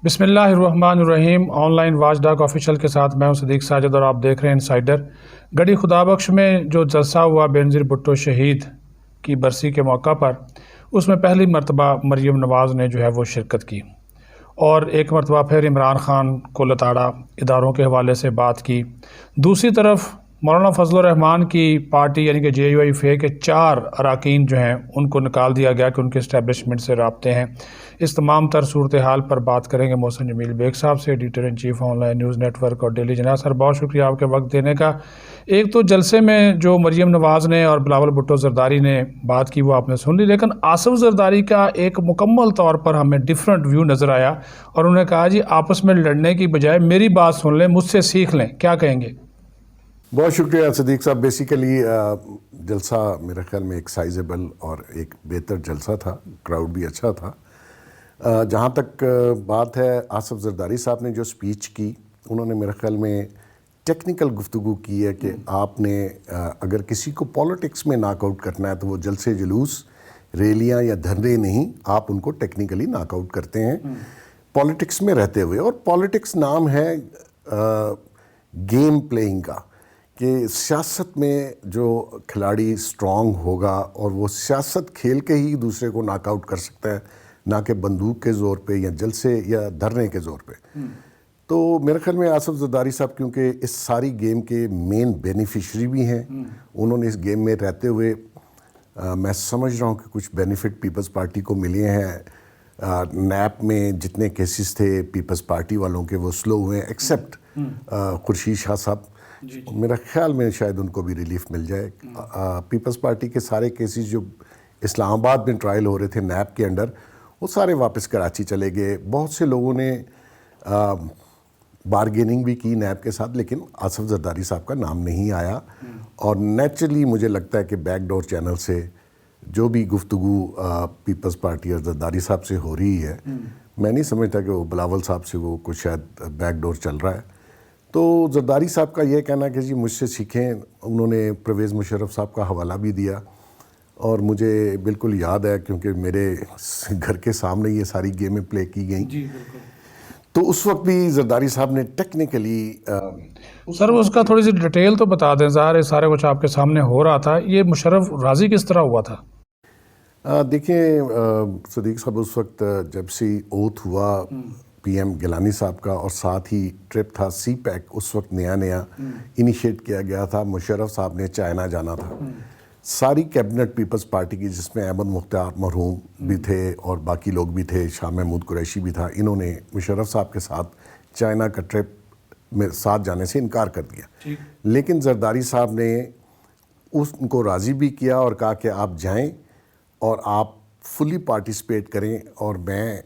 بسم اللہ الرحمن الرحیم۔ On line watch dog official کے ساتھ میں ہوں صدیق ساجد اور آپ دیکھ رہے ہیں انسائیڈر۔ گڑھی خدا بخش میں جو جلسہ ہوا بینظیر بھٹو شہید کی برسی کے موقع پر، اس میں پہلی مرتبہ مریم نواز نے جو ہے وہ شرکت کی اور ایک مرتبہ پھر عمران خان کو لتاڑا، اداروں کے حوالے سے بات کی۔ دوسری طرف مولانا فضل الرحمان کی پارٹی یعنی کہ جے یو آئی فے کے 4 اراکین جو ہیں ان کو نکال دیا گیا کہ ان کے اسٹیبلشمنٹ سے رابطے ہیں۔ اس تمام تر صورتحال پر بات کریں گے محسن جمیل بیگ صاحب سے، editor in chief online news network اور ڈیلی جناح۔ سر بہت شکریہ آپ کے وقت دینے کا۔ ایک تو جلسے میں جو مریم نواز نے اور بلاول بھٹو زرداری نے بات کی وہ آپ نے سن لی، لیکن آصف زرداری کا ایک مکمل طور پر ہمیں ڈیفرنٹ ویو نظر آیا اور انہوں نے کہا جی آپس میں لڑنے کی بجائے میری بات سن لیں، مجھ سے سیکھ لیں۔ کیا کہیں گے؟ بہت شکریہ صدیق صاحب۔ بیسیکلی جلسہ میرے خیال میں ایک سائزیبل اور ایک بہتر جلسہ تھا، کراؤڈ بھی اچھا تھا۔ جہاں تک بات ہے آصف زرداری صاحب نے جو سپیچ کی، انہوں نے میرے خیال میں ٹیکنیکل گفتگو کی ہے کہ آپ نے اگر کسی کو پالیٹکس میں ناک آؤٹ کرنا ہے تو وہ جلسے جلوس، ریلیاں یا دھرنے نہیں، آپ ان کو ٹیکنیکلی ناک آؤٹ کرتے ہیں پالیٹکس میں رہتے ہوئے۔ اور پالیٹکس نام ہے گیم پلینگ کا، کہ سیاست میں جو کھلاڑی سٹرونگ ہوگا اور وہ سیاست کھیل کے ہی دوسرے کو ناک آؤٹ کر سکتا ہے، نہ کہ بندوق کے زور پہ یا جلسے یا دھرنے کے زور پہ۔ تو میرے خیال میں آصف زرداری صاحب کیونکہ اس ساری گیم کے مین بینیفیشری بھی ہیں، انہوں نے اس گیم میں رہتے ہوئے میں سمجھ رہا ہوں کہ کچھ بینیفٹ پیپلز پارٹی کو ملے ہیں۔ نیب میں جتنے کیسز تھے پیپلز پارٹی والوں کے وہ سلو ہوئے ہیں، ایکسیپٹ خورشید شاہ صاحب۔ میرا خیال میں شاید ان کو بھی ریلیف مل جائے۔ پیپلز پارٹی کے سارے کیسز جو اسلام آباد میں ٹرائل ہو رہے تھے نیب کے انڈر، وہ سارے واپس کراچی چلے گئے۔ بہت سے لوگوں نے بارگیننگ بھی کی نیب کے ساتھ، لیکن آصف زرداری صاحب کا نام نہیں آیا۔ اور نیچرلی مجھے لگتا ہے کہ بیک ڈور چینل سے جو بھی گفتگو پیپلز پارٹی اور زرداری صاحب سے ہو رہی ہے، میں نہیں سمجھتا کہ وہ بلاول صاحب سے وہ کچھ شاید بیک ڈور چل رہا ہے۔ تو زرداری صاحب کا یہ کہنا کہ جی مجھ سے سیکھیں، انہوں نے پرویز مشرف صاحب کا حوالہ بھی دیا اور مجھے بالکل یاد ہے کیونکہ میرے گھر کے سامنے یہ ساری گیمیں پلے کی گئیں۔ جی بالکل۔ تو اس وقت بھی زرداری صاحب نے ٹیکنیکلی سر اس کا تھوڑی سی ڈیٹیل تو بتا دیں، ظاہر ہے سارے کچھ آپ کے سامنے ہو رہا تھا، یہ مشرف راضی کس طرح ہوا تھا؟ دیکھیں صدیق صاحب، اس وقت جب سے اوتھ ہوا پی ایم گیلانی صاحب کا اور ساتھ ہی ٹرپ تھا سی پیک، اس وقت نیا انیشیٹ کیا گیا تھا، مشرف صاحب نے چائنا جانا تھا۔ ساری کیبنٹ پیپلز پارٹی کی، جس میں احمد مختار مرحوم بھی تھے اور باقی لوگ بھی تھے، شاہ محمود قریشی بھی تھا، انہوں نے مشرف صاحب کے ساتھ چائنا کا ٹرپ میں ساتھ جانے سے انکار کر دیا۔ لیکن زرداری صاحب نے ان کو راضی بھی کیا اور کہا کہ آپ جائیں اور آپ فلی پارٹیسپیٹ کریں اور میں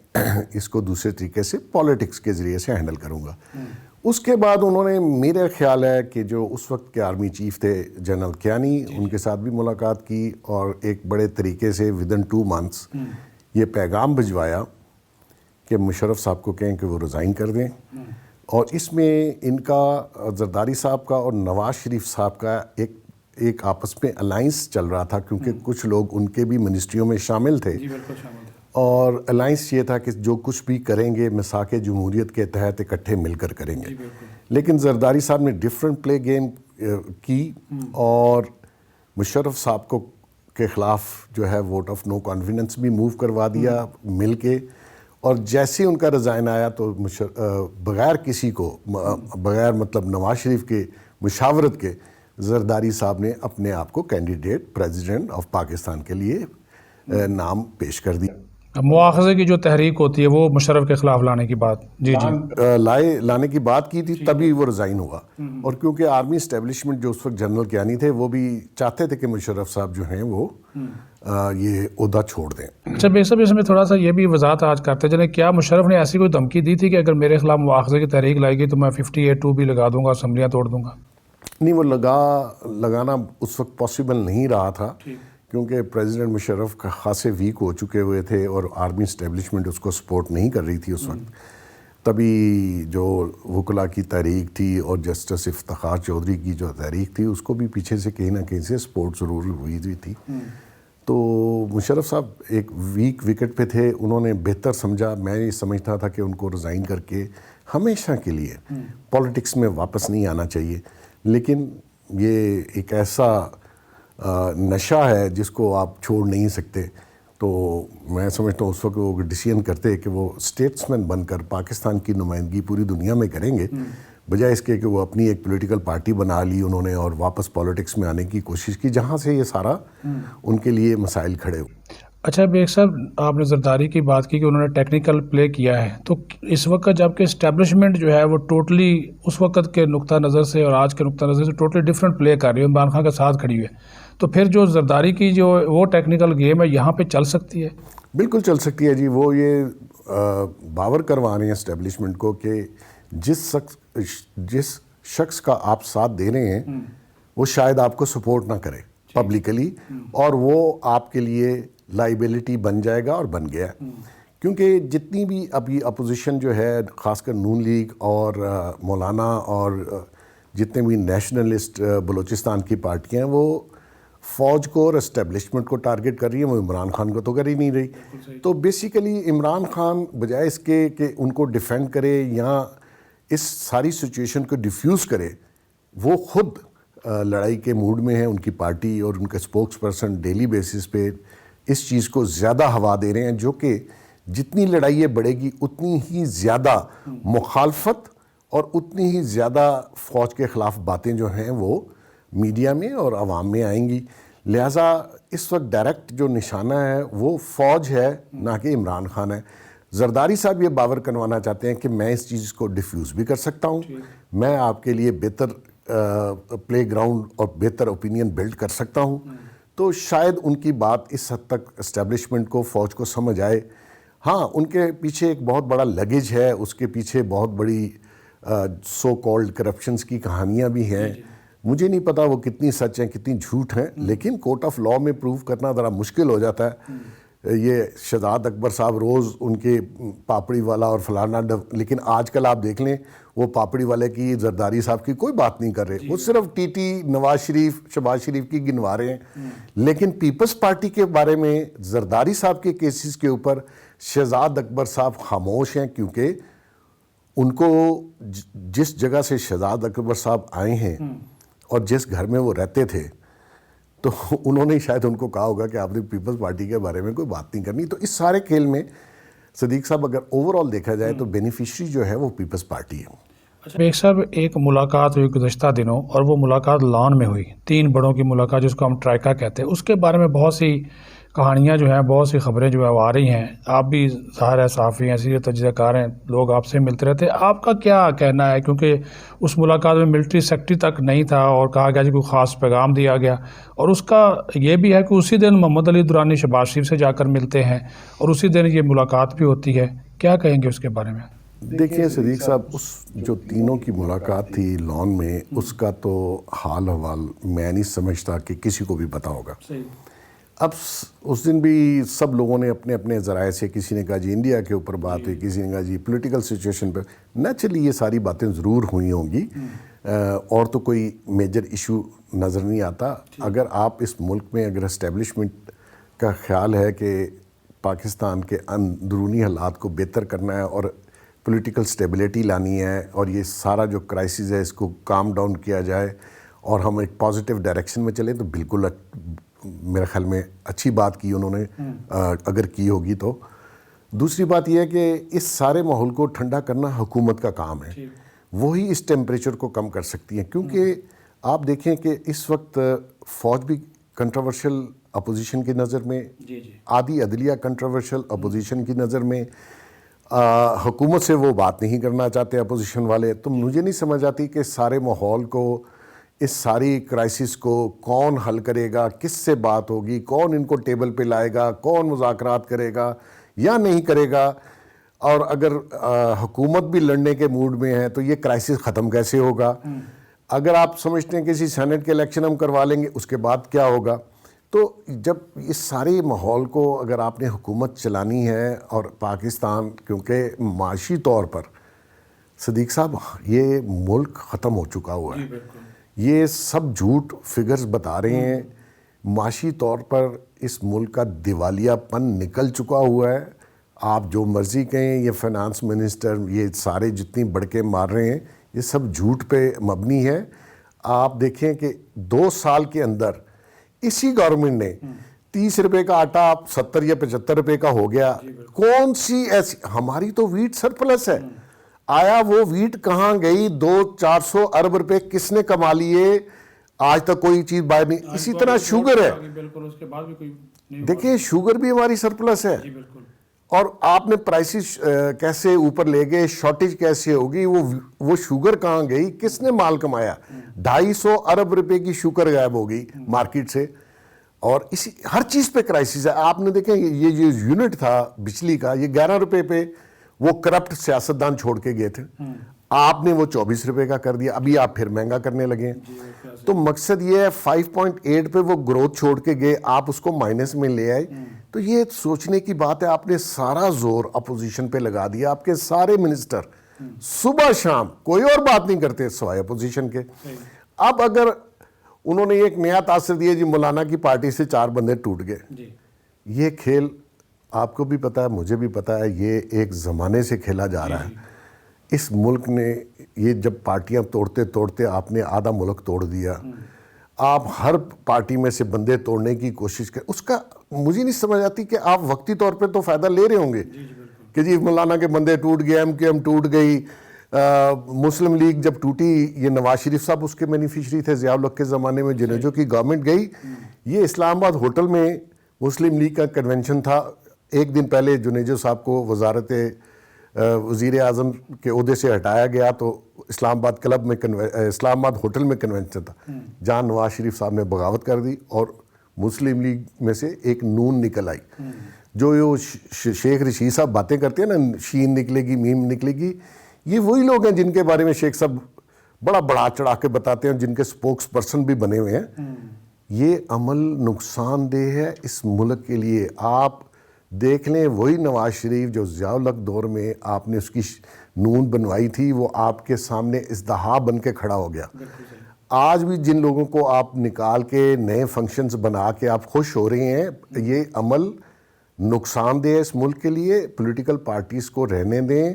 اس کو دوسرے طریقے سے پالیٹکس کے ذریعے سے ہینڈل کروں گا۔ اس کے بعد انہوں نے، میرا خیال ہے کہ جو اس وقت کے آرمی چیف تھے جنرل کیانی، ان کے ساتھ بھی ملاقات کی اور ایک بڑے طریقے سے ودن 2 months یہ پیغام بھجوایا کہ مشرف صاحب کو کہیں کہ وہ ریزائن کر دیں۔ اور اس میں ان کا، زرداری صاحب کا اور نواز شریف صاحب کا ایک آپس میں الائنس چل رہا تھا، کیونکہ کچھ لوگ ان کے بھی منسٹریوں میں شامل تھے اور الائنس یہ تھا کہ جو کچھ بھی کریں گے مساق جمہوریت کے تحت اکٹھے مل کر کریں گے۔ لیکن زرداری صاحب نے ڈیفرنٹ پلے گیم کی اور مشرف صاحب کو کے خلاف جو ہے ووٹ آف نو کانفیڈنس بھی موو کروا دیا مل کے۔ اور جیسے ان کا رضائن آیا تو بغیر کسی کو، بغیر مطلب نواز شریف کے مشاورت کے، زرداری صاحب نے اپنے آپ کو کینڈیڈیٹ پریزیڈنٹ آف پاکستان کے لیے نام پیش کر دیا۔ مواخذے کی جو تحریک ہوتی ہے وہ مشرف کے خلاف لانے کی بات لانے کی بات کی تھی، تبھی وہ ریزائن ہوا۔ اور کیونکہ آرمی اسٹیبلشمنٹ جو اس وقت جنرل کیانی تھے، وہ بھی چاہتے تھے کہ مشرف صاحب جو ہیں وہ یہ عہدہ چھوڑ دیں۔ اچھا بے صاحب، اس میں تھوڑا سا یہ بھی وضاحت آج کرتے چلیں، کیا مشرف نے ایسی کوئی دھمکی دی تھی کہ اگر میرے خلاف مواخذے کی تحریک لائی گئی تو میں 58(2) بھی لگا دوں گا، اسمبلیاں توڑ دوں گا؟ نہیں، وہ لگانا اس وقت پاسبل نہیں رہا تھا، کیونکہ پریزیڈنٹ مشرف کا خاصے ویک ہو چکے ہوئے تھے اور آرمی اسٹیبلشمنٹ اس کو سپورٹ نہیں کر رہی تھی اس وقت۔ تبھی جو وکلا کی تحریک تھی اور جسٹس افتخار چودھری کی جو تحریک تھی، اس کو بھی پیچھے سے کہیں نہ کہیں سے سپورٹ ضرور ہوئی تھی۔ تو مشرف صاحب ایک ویک وکٹ پہ تھے, انہوں نے بہتر سمجھا, میں یہ سمجھتا تھا کہ ان کو ریزائن کر کے ہمیشہ کے لیے پالیٹکس میں واپس نہیں آنا چاہیے, لیکن یہ ایک ایسا نشہ ہے جس کو آپ چھوڑ نہیں سکتے. تو میں سمجھتا ہوں اس وقت وہ ڈیسیژن کرتے کہ وہ اسٹیٹسمین بن کر پاکستان کی نمائندگی پوری دنیا میں کریں گے, بجائے اس کے کہ وہ اپنی ایک پولیٹیکل پارٹی بنا لی انہوں نے اور واپس پالیٹکس میں آنے کی کوشش کی, جہاں سے یہ سارا ان کے لیے مسائل کھڑے ہوئے. اچھا بیگ صاحب, آپ نے زرداری کی بات کی کہ انہوں نے ٹیکنیکل پلے کیا ہے, تو اس وقت جب کہ اسٹیبلشمنٹ جو ہے وہ ٹوٹلی اس وقت کے نقطہ نظر سے اور آج کے نقطہ نظر سے ٹوٹلی ڈفرینٹ پلے کر رہی ہے, عمران خان کے ساتھ کھڑی ہوئی ہے, تو پھر جو زرداری کی جو وہ ٹیکنیکل گیم ہے یہاں پہ چل سکتی ہے؟ بالکل چل سکتی ہے جی. وہ یہ باور کروا رہے ہیں اسٹیبلشمنٹ کو کہ جس شخص کا آپ ساتھ دے رہے ہیں وہ شاید آپ کو سپورٹ نہ کرے پبلکلی, اور وہ آپ کے لیے لائبلٹی بن جائے گا, اور بن گیا. کیونکہ جتنی بھی ابھی اپوزیشن جو ہے, خاص کر نون لیگ اور مولانا اور جتنے بھی نیشنلسٹ بلوچستان کی پارٹیاں ہیں, وہ فوج کو اور اسٹیبلشمنٹ کو ٹارگٹ کر رہی ہیں, وہ عمران خان کو تو کر ہی نہیں رہی. تو بیسیکلی عمران خان بجائے اس کے کہ ان کو ڈیفینڈ کرے یا اس ساری سچویشن کو ڈیفیوز کرے, وہ خود لڑائی کے موڈ میں ہیں. ان کی پارٹی اور ان کے اسپوکس پرسن ڈیلی بیسس پہ اس چیز کو زیادہ ہوا دے رہے ہیں, جو کہ جتنی لڑائی بڑھے گی اتنی ہی زیادہ مخالفت اور اتنی ہی زیادہ فوج کے خلاف باتیں جو ہیں وہ میڈیا میں اور عوام میں آئیں گی. لہٰذا اس وقت ڈائریکٹ جو نشانہ ہے وہ فوج ہے, نہ کہ عمران خان ہے. زرداری صاحب یہ باور کروانا چاہتے ہیں کہ میں اس چیز کو ڈیفیوز بھی کر سکتا ہوں, میں آپ کے لیے بہتر پلے گراؤنڈ اور بہتر اوپینین بلڈ کر سکتا ہوں. تو شاید ان کی بات اس حد تک اسٹیبلشمنٹ کو, فوج کو سمجھ آئے. ہاں, ان کے پیچھے ایک بہت بڑا لگیج ہے, اس کے پیچھے بہت بڑی سو کالڈ کرپشنز کی کہانیاں بھی ہیں. مجھے نہیں پتا وہ کتنی سچ ہیں کتنی جھوٹ ہیں, لیکن کورٹ آف لاء میں پروف کرنا ذرا مشکل ہو جاتا ہے. یہ شہزاد اکبر صاحب روز ان کے پاپڑی والا اور فلانا, لیکن آج کل آپ دیکھ لیں وہ پاپڑی والے کی, زرداری صاحب کی کوئی بات نہیں کر رہے, وہ صرف ٹی ٹی, نواز شریف, شہباز شریف کی گنوا رہے ہیں. لیکن پیپلز پارٹی کے بارے میں زرداری صاحب کے کیسز کے اوپر شہزاد اکبر صاحب خاموش ہیں, کیونکہ ان کو جس جگہ سے شہزاد اکبر صاحب آئے ہیں اور جس گھر میں وہ رہتے تھے, تو انہوں نے شاید ان کو کہا ہوگا کہ آپ نے پیپلز پارٹی کے بارے میں کوئی بات نہیں کرنی. تو اس سارے کھیل میں صدیق صاحب اگر اوور آل دیکھا جائے تو بینیفیشری جو ہے وہ پیپلز پارٹی ہے. ایک صاحب ایک ملاقات ہوئی گزشتہ دنوں, اور وہ ملاقات لان میں ہوئی, 3 بڑوں کی ملاقات جس کو ہم ٹرائکا کہتے ہیں. اس کے بارے میں بہت سی کہانیاں جو ہیں, بہت سی خبریں جو ہے وہ آ رہی ہیں. آپ بھی ظاہر ہے صحافی ہیں, سیرت تجزیہ کار ہیں, لوگ آپ سے ملتے رہتے ہیں, آپ کا کیا کہنا ہے؟ کیونکہ اس ملاقات میں ملٹری سیکٹری تک نہیں تھا اور کہا گیا کہ کوئی خاص پیغام دیا گیا, اور اس کا یہ بھی ہے کہ اسی دن محمد علی درانی شہباز شریف سے جا کر ملتے ہیں اور اسی دن یہ ملاقات بھی ہوتی ہے. کیا کہیں گے اس کے بارے میں؟ دیکھیں صدیق صاحب, اس جو تینوں کی ملاقات تھی لان میں, اس کا تو حال حوال میں نہیں سمجھتا کہ کسی کو بھی پتا ہوگا. اب اس دن بھی سب لوگوں نے اپنے اپنے ذرائع سے, کسی نے کہا جی انڈیا کے اوپر بات ہوئی, کسی نے کہا جی پولیٹیکل سچویشن پہ. نیچرلی یہ ساری باتیں ضرور ہوئی ہوں گی, اور تو کوئی میجر ایشو نظر نہیں آتا. اگر آپ اس ملک میں اگر اسٹیبلشمنٹ کا خیال ہے کہ پاکستان کے اندرونی حالات کو بہتر کرنا ہے اور پولیٹیکل سٹیبلٹی لانی ہے, اور یہ سارا جو کرائسس ہے اس کو کام ڈاؤن کیا جائے اور ہم ایک پازیٹیو ڈائریکشن میں چلیں, تو بالکل میرے خیال میں اچھی بات کی انہوں نے, اگر کی ہوگی تو. دوسری بات یہ ہے کہ اس سارے ماحول کو ٹھنڈا کرنا حکومت کا کام ہے, وہی اس ٹیمپریچر کو کم کر سکتی ہیں. کیونکہ آپ دیکھیں کہ اس وقت فوج بھی کنٹروورشل اپوزیشن کی نظر میں, آدھی عدلیہ کنٹروورشل اپوزیشن کی نظر میں, حکومت سے وہ بات نہیں کرنا چاہتے اپوزیشن والے. تو مجھے نہیں سمجھ آتی کہ سارے ماحول کو, اس ساری کرائسس کو کون حل کرے گا, کس سے بات ہوگی, کون ان کو ٹیبل پہ لائے گا, کون مذاکرات کرے گا یا نہیں کرے گا, اور اگر حکومت بھی لڑنے کے موڈ میں ہے تو یہ کرائسس ختم کیسے ہوگا. اگر آپ سمجھتے ہیں کسی سینٹ کے الیکشن ہم کروا لیں گے, اس کے بعد کیا ہوگا. تو جب اس سارے ماحول کو اگر آپ نے حکومت چلانی ہے, اور پاکستان کیونکہ معاشی طور پر صدیق صاحب یہ ملک ختم ہو چکا ہوا ہے, یہ سب جھوٹ فگرز بتا رہے ہیں. معاشی طور پر اس ملک کا دیوالیہ پن نکل چکا ہوا ہے. آپ جو مرضی کہیں, یہ فائنانس منسٹر یہ سارے جتنی بڑکے مار رہے ہیں یہ سب جھوٹ پہ مبنی ہے. آپ دیکھیں کہ 2 سال کے اندر اسی گورنمنٹ نے 30 روپے کا آٹا 70 یا 75 روپے کا ہو گیا. کون سی ایسی, ہماری تو ویٹ سرپلس ہے. آیا وہ ویٹ کہاں گئی؟ 200-400 ارب روپے کس نے کما لیے؟ آج تک کوئی چیز باہر نہیں. اسی طرح شوگر ہے, بالکل اس کے بعد بھی کوئی نہیں. دیکھیں شوگر بھی ہماری سرپلس ہے. اور آپ نے پرائسز کیسے اوپر لے گئے, شارٹیج کیسے ہوگی, وہ شوگر کہاں گئی, کس نے مال کمایا؟ 250 ارب روپے کی شوگر غائب ہوگی مارکیٹ سے. اور اسی ہر چیز پہ کرائسس ہے. آپ نے دیکھیں یہ جو یونٹ تھا بجلی کا, یہ 11 روپے پہ وہ کرپٹ سیاستدان چھوڑ کے گئے تھے. آپ نے وہ 24 روپے کا کر دیا, ابھی آپ پھر مہنگا کرنے لگے ہیں. تو مقصد یہ ہے 5.8 پہ وہ گروتھ چھوڑ کے گئے, آپ اس کو مائنس میں لے آئے. تو یہ سوچنے کی بات ہے, آپ نے سارا زور اپوزیشن پہ لگا دیا. آپ کے سارے منسٹر صبح شام کوئی اور بات نہیں کرتے سوائے اپوزیشن کے. اب اگر انہوں نے ایک نیا تاثر دیا جی مولانا کی پارٹی سے 4 بندے ٹوٹ گئے, یہ کھیل آپ کو بھی پتا ہے, مجھے بھی پتا ہے, یہ ایک زمانے سے کھیلا جا رہا ہے. اس ملک نے یہ جب پارٹیاں توڑتے توڑتے آپ نے آدھا ملک توڑ دیا. آپ ہر پارٹی میں سے بندے توڑنے کی کوشش کریں, اس کا مجھے نہیں سمجھ آتی کہ آپ وقتی طور پہ تو فائدہ لے رہے ہوں گے کہ جی مولانا کے بندے ٹوٹ گئے, MKM ٹوٹ گئی, مسلم لیگ جب ٹوٹی, یہ نواز شریف صاحب اس کے بینیفیشری تھے ضیاء الحق کے زمانے میں, جنیجو کی گورنمنٹ گئی. یہ اسلام آباد ہوٹل میں مسلم لیگ کا کنونشن تھا, ایک دن پہلے جنیجو صاحب کو وزارت وزیر اعظم کے عہدے سے ہٹایا گیا, تو اسلام آباد کلب میں اسلام آباد ہوٹل میں کنونشن تھا, جہاں نواز شریف صاحب نے بغاوت کر دی اور مسلم لیگ میں سے ایک نون نکل آئی. جو شیخ رشید صاحب باتیں کرتے ہیں نا, شین نکلے گی میم نکلے گی, یہ وہی لوگ ہیں جن کے بارے میں شیخ صاحب بڑا بڑا چڑھا کے بتاتے ہیں, جن کے سپوکس پرسن بھی بنے ہوئے ہیں. یہ عمل نقصان دہ ہے اس ملک کے لیے. آپ دیکھ لیں وہی نواز شریف جو ضیاء الحق دور میں آپ نے اس کی نون بنوائی تھی, وہ آپ کے سامنے ازدہا بن کے کھڑا ہو گیا. آج بھی جن لوگوں کو آپ نکال کے نئے فنکشنز بنا کے آپ خوش ہو رہے ہیں, یہ عمل نقصان دہ ہے اس ملک کے لیے. پولیٹیکل پارٹیز کو رہنے دیں,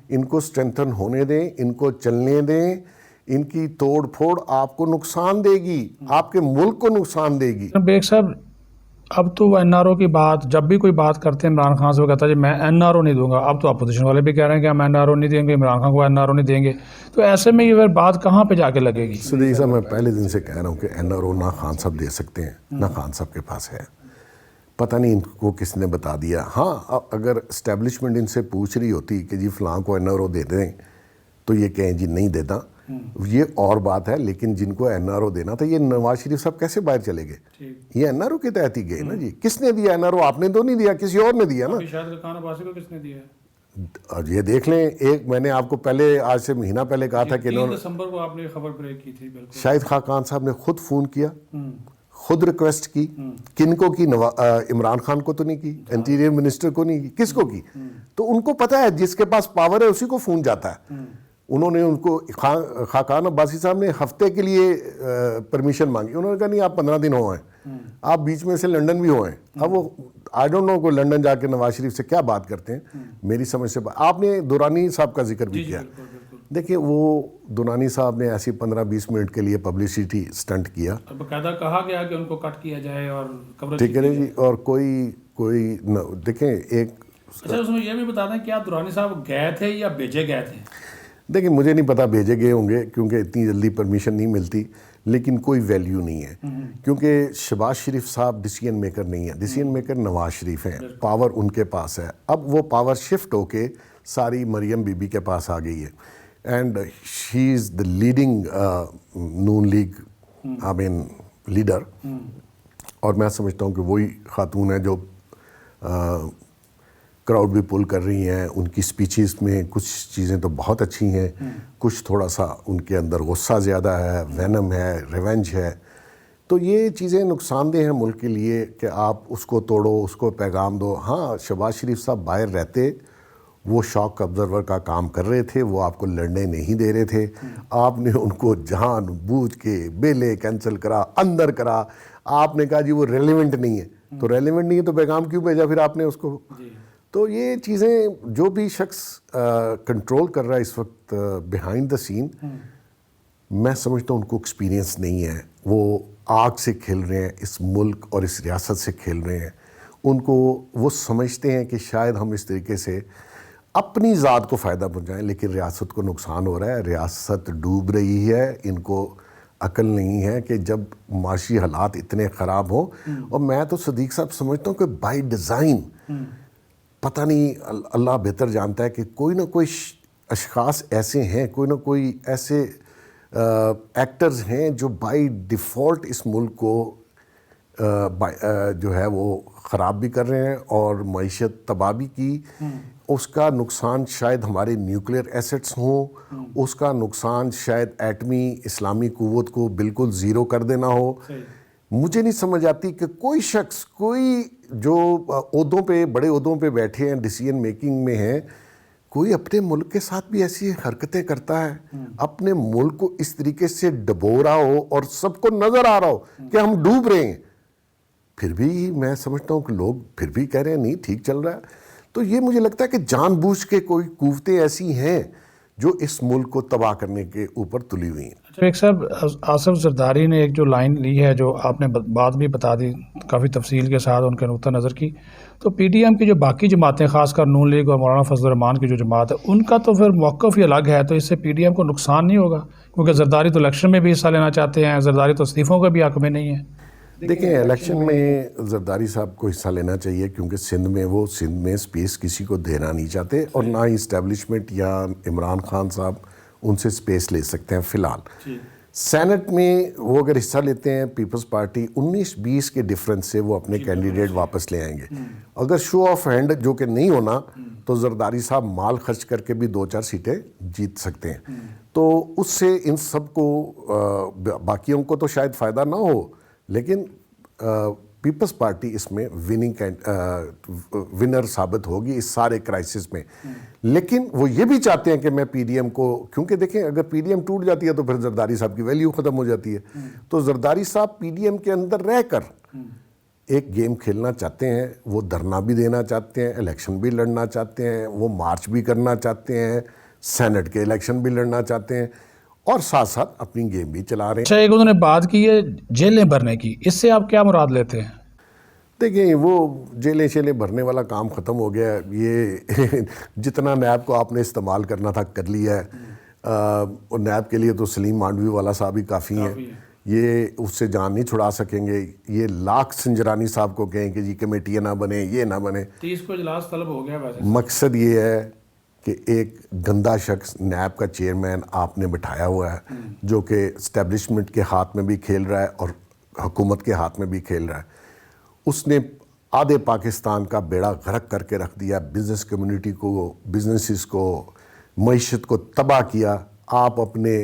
ان کو اسٹرینتھن ہونے دیں, ان کو چلنے دیں. ان کی توڑ پھوڑ آپ کو نقصان دے گی, آپ کے ملک کو نقصان دے گی. بیگ صاحب اب تو وہ NRO کی بات, جب بھی کوئی بات کرتے ہیں عمران خان سے وہ کہتا ہے جی میں NRO نہیں دوں گا. اب تو اپوزیشن والے بھی کہہ رہے ہیں کہ ہم NRO نہیں دیں گے, عمران خان کو NRO نہیں دیں گے. تو ایسے میں یہ بات کہاں پہ جا کے لگے گی؟ صدیق صاحب میں پہلے دن سے کہہ رہا ہوں کہ NRO نہ خان صاحب دے سکتے ہیں, نہ خان صاحب کے پاس ہے. پتہ نہیں ان کو کس نے بتا دیا. ہاں اگر اسٹیبلشمنٹ ان سے پوچھ رہی ہوتی کہ جی فلاں کو NRO دے دیں, تو یہ کہیں جی نہیں دیتا, یہ اور بات ہے. لیکن جن کو NRO دینا تھا, یہ نواز شریف صاحب کیسے باہر چلے گئے؟ یہ NRO کے تحت ہی گئے نا جی. کس نے دیا NRO؟ آپ نے تو نہیں دیا, کسی اور نے دیا نا. شاید خان عباسی کو کس نے دیا؟ اور یہ دیکھ لیں, ایک میں نے آپ کو پہلے آج سے مہینہ پہلے کہا تھا کہ 3 دسمبر کو آپ نے خبر بریک کی تھی. بالکل شاہد خاقان صاحب نے خود فون کیا, خود ریکویسٹ کی. کن کو کی؟ عمران خان کو تو نہیں کی, انٹیریئر منسٹر کو نہیں کی, کس کو کی؟ تو ان کو پتہ ہے جس کے پاس پاور ہے اسی کو فون جاتا ہے. انہوں نے ان کو خاقان عباسی صاحب نے ہفتے کے لیے پرمیشن مانگی. انہوں نے کہا نہیں آپ 15 دن ہو ہیں, آپ بیچ میں سے لنڈن بھی ہوئے ہیں. اب وہ آئی ڈونٹ نو کو لنڈن جا کے نواز شریف سے کیا بات کرتے ہیں. میری سمجھ سے آپ نے دورانی صاحب کا ذکر بھی کیا. دیکھیں وہ دورانی صاحب نے ایسی 15-20 منٹ کے لیے پبلسٹی سٹنٹ کیا, باقاعدہ کہا گیا کہ ان کو کٹ کیا جائے اور ٹھیک ہے جی. اور کوئی دیکھیں ایک اچھا اس میں یہ بھی بتا دیں کیا دورانی صاحب گئے تھے یا بھیجے گئے تھے؟ دیکھیں مجھے نہیں پتا بھیجے گئے ہوں گے کیونکہ اتنی جلدی پرمیشن نہیں ملتی, لیکن کوئی ویلیو نہیں ہے کیونکہ شہباز شریف صاحب ڈیسیژن میکر نہیں ہے. ڈیسیژن میکر نواز شریف ہیں, پاور ان کے پاس ہے. اب وہ پاور شفٹ ہو کے ساری مریم بی بی کے پاس آ گئی ہے, and she is the leading Noon League leader. اور میں سمجھتا ہوں کہ وہی خاتون ہے جو کراؤڈ بھی پل کر رہی ہیں. ان کی سپیچز میں کچھ چیزیں تو بہت اچھی ہیں, کچھ تھوڑا سا ان کے اندر غصہ زیادہ ہے, وینم ہے, ریونج ہے. تو یہ چیزیں نقصان دہ ہیں ملک کے لیے کہ آپ اس کو توڑو, اس کو پیغام دو. ہاں شہباز شریف صاحب باہر رہتے, وہ شاک آبزرور کا کام کر رہے تھے, وہ آپ کو لڑنے نہیں دے رہے تھے. آپ نے ان کو جان بوجھ کے بیلے کینسل کرا, اندر کرا. آپ نے کہا جی وہ ریلیونٹ نہیں ہے. تو ریلیونٹ نہیں ہے تو پیغام کیوں بھیجا پھر آپ نے اس کو؟ تو یہ چیزیں جو بھی شخص کنٹرول کر رہا ہے اس وقت بیہائنڈ دا سین، میں سمجھتا ہوں ان کو ایکسپیرینس نہیں ہے. وہ آگ سے کھیل رہے ہیں، اس ملک اور اس ریاست سے کھیل رہے ہیں. ان کو وہ سمجھتے ہیں کہ شاید ہم اس طریقے سے اپنی ذات کو فائدہ پہنچائیں لیکن ریاست کو نقصان ہو رہا ہے، ریاست ڈوب رہی ہے. ان کو عقل نہیں ہے کہ جب معاشی حالات اتنے خراب ہوں، اور میں تو صدیق صاحب سمجھتا ہوں کہ بائی ڈیزائن، پتہ نہیں اللہ بہتر جانتا ہے کہ کوئی نہ کوئی اشخاص ایسے ہیں، کوئی نہ کوئی ایسے ایکٹرز ہیں جو بائی ڈیفالٹ اس ملک کو جو ہے وہ خراب بھی کر رہے ہیں اور معیشت تباہ بھی کی. اس کا نقصان شاید ہمارے نیوکلیر ایسٹس ہوں، اس کا نقصان شاید ایٹمی اسلامی قوت کو بالکل زیرو کر دینا ہو. مجھے نہیں سمجھ آتی کہ کوئی شخص، کوئی جو عہدوں پہ، بڑے عہدوں پہ بیٹھے ہیں، ڈیسیژن میکنگ میں ہیں، کوئی اپنے ملک کے ساتھ بھی ایسی حرکتیں کرتا ہے، اپنے ملک کو اس طریقے سے ڈبو رہا ہو اور سب کو نظر آ رہا ہو کہ ہم ڈوب رہے ہیں، پھر بھی میں سمجھتا ہوں کہ لوگ پھر بھی کہہ رہے ہیں نہیں ٹھیک چل رہا ہے. تو یہ مجھے لگتا ہے کہ جان بوجھ کے کوئی قوتیں ایسی ہیں جو اس ملک کو تباہ کرنے کے اوپر تلی ہوئی ہیں. ایک صاحب آصف زرداری نے ایک جو لائن لی ہے، جو آپ نے بات بھی بتا دی کافی تفصیل کے ساتھ ان کے نقطہ نظر کی، تو پی ٹی ایم کی جو باقی جماعتیں، خاص کر نون لیگ اور مولانا فضل الرحمان کی جو جماعت ہے، ان کا تو پھر موقف ہی الگ ہے. تو اس سے پی ٹی ایم کو نقصان نہیں ہوگا؟ کیونکہ زرداری تو الیکشن میں بھی حصہ لینا چاہتے ہیں، زرداری تو استعفوں کا بھی حق میں نہیں ہے. دیکھیں الیکشن میں زرداری صاحب کو حصہ لینا چاہیے، کیونکہ سندھ میں اسپیس کسی کو دینا نہیں چاہتے، اور نہ ہی اسٹیبلشمنٹ یا عمران خان صاحب ان سے اسپیس لے سکتے ہیں فی الحال. سینٹ میں وہ اگر حصہ لیتے ہیں، پیپلز پارٹی 19-20 کے ڈفرنس سے وہ اپنے کینڈیڈیٹ واپس لے آئیں گے. اگر شو آف ہینڈ جو کہ نہیں ہونا، تو زرداری صاحب مال خرچ کر کے بھی 2-4 سیٹیں جیت سکتے ہیں. تو اس سے ان سب کو، باقیوں کو تو شاید فائدہ نہ ہو، لیکن پیپلز پارٹی اس میں ونر ثابت ہوگی اس سارے کرائسس میں. لیکن وہ یہ بھی چاہتے ہیں کہ میں پی ڈی ایم کو، کیونکہ دیکھیں اگر پی ڈی ایم ٹوٹ جاتی ہے تو پھر زرداری صاحب کی ویلیو ختم ہو جاتی ہے. تو زرداری صاحب پی ڈی ایم کے اندر رہ کر ایک گیم کھیلنا چاہتے ہیں. وہ دھرنا بھی دینا چاہتے ہیں، الیکشن بھی لڑنا چاہتے ہیں، وہ مارچ بھی کرنا چاہتے ہیں، سینٹ کے الیکشن بھی لڑنا چاہتے ہیں، اور ساتھ ساتھ اپنی گیم بھی چلا رہے ہیں. اچھا، ایک انہوں نے بات کی ہے جیلیں بھرنے کی، اس سے آپ کیا مراد لیتے ہیں؟ دیکھیں وہ جیلیں شیلیں بھرنے والا کام ختم ہو گیا ہے. یہ جتنا نیب کو آپ نے استعمال کرنا تھا کر لیا ہے. اور نیب کے لیے تو سلیم مانڈوی والا صاحب ہی کافی ہیں، یہ اس سے جان نہیں چھڑا سکیں گے. یہ لاکھ سنجرانی صاحب کو کہیں کہ جی کمیٹیاں نہ بنے، یہ نہ بنے. 30 کو اجلاس طلب ہو گیا. مقصد یہ ہے کہ ایک گندا شخص نیب کا چیئرمین آپ نے بٹھایا ہوا ہے، جو کہ اسٹیبلشمنٹ کے ہاتھ میں بھی کھیل رہا ہے اور حکومت کے ہاتھ میں بھی کھیل رہا ہے. اس نے آدھے پاکستان کا بیڑا غرق کر کے رکھ دیا، بزنس کمیونٹی کو، بزنسز کو، معیشت کو تباہ کیا. آپ اپنے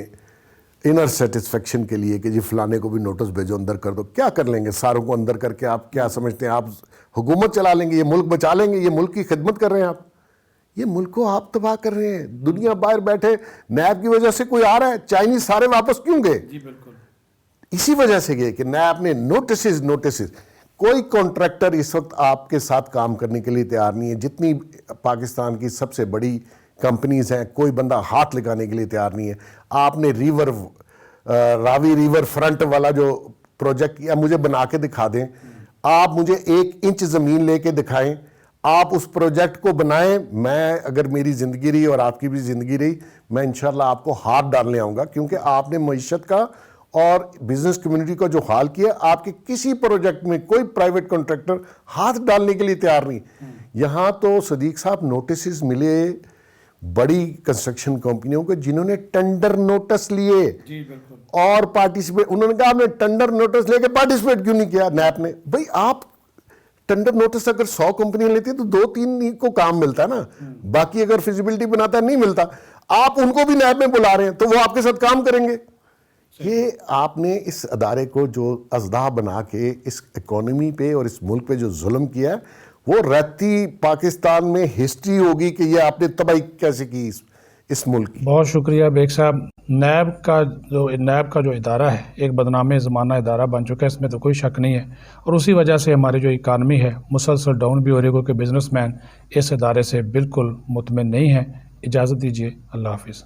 انر سیٹسفیکشن کے لیے کہ جی فلانے کو بھی نوٹس بھیجو، اندر کر دو، کیا کر لیں گے ساروں کو اندر کر کے؟ آپ کیا سمجھتے ہیں آپ حکومت چلا لیں گے؟ یہ ملک بچا لیں گے؟ یہ ملک کی خدمت کر رہے ہیں آپ؟ یہ ملک کو آپ تباہ کر رہے ہیں. دنیا باہر بیٹھے نیب کی وجہ سے کوئی آ رہا ہے؟ چائنیز سارے واپس کیوں گئے؟ جی بالکل اسی وجہ سے گئے کہ نیب نے نوٹسز. کوئی کانٹریکٹر اس وقت آپ کے ساتھ کام کرنے کے لیے تیار نہیں ہے. جتنی پاکستان کی سب سے بڑی کمپنیز ہیں، کوئی بندہ ہاتھ لگانے کے لیے تیار نہیں ہے. آپ نے راوی ریور فرنٹ والا جو پروجیکٹ کیا، مجھے بنا کے دکھا دیں. آپ مجھے 1 انچ زمین لے کے دکھائیں، آپ اس پروجیکٹ کو بنائیں. میں اگر میری زندگی رہی اور آپ کی بھی زندگی رہی، میں انشاءاللہ آپ کو ہاتھ ڈالنے آؤں گا، کیونکہ آپ نے معیشت کا اور بزنس کمیونٹی کا جو حال کیا. آپ کے کسی پروجیکٹ میں کوئی پرائیویٹ کنٹریکٹر ہاتھ ڈالنے کے لیے تیار نہیں. یہاں تو صدیق صاحب نوٹسز ملے بڑی کنسٹرکشن کمپنیوں کو جنہوں نے ٹینڈر نوٹس لیے اور پارٹیسپیٹ. انہوں نے کہا آپ نے ٹینڈر نوٹس لے کے پارٹیسپیٹ کیوں نہیں کیا نیب نے؟ بھائی آپ ٹینڈر نوٹس اگر 100 کمپنیاں لیتی ہیں تو 2-3 کو کام ملتا ہے نا، باقی اگر فیزیبلٹی بناتا ہے نہیں ملتا. آپ ان کو بھی نیب میں بلا رہے ہیں تو وہ آپ کے ساتھ کام کریں گے. یہ آپ نے اس ادارے کو جو ازدہ بنا کے اس اکانومی پہ اور اس ملک پہ جو ظلم کیا ہے، وہ رہتی پاکستان میں ہسٹری ہوگی کہ یہ آپ نے تباہی کیسے کی اس ملک کی. بہت شکریہ بیگ صاحب. نیب کا جو ادارہ ہے ایک بدنام زمانہ ادارہ بن چکا ہے، اس میں تو کوئی شک نہیں ہے، اور اسی وجہ سے ہماری جو اکانومی ہے مسلسل ڈاؤن بھی ہو رہی ہے، کیونکہ بزنس مین اس ادارے سے بالکل مطمئن نہیں ہے. اجازت دیجیے، اللہ حافظ.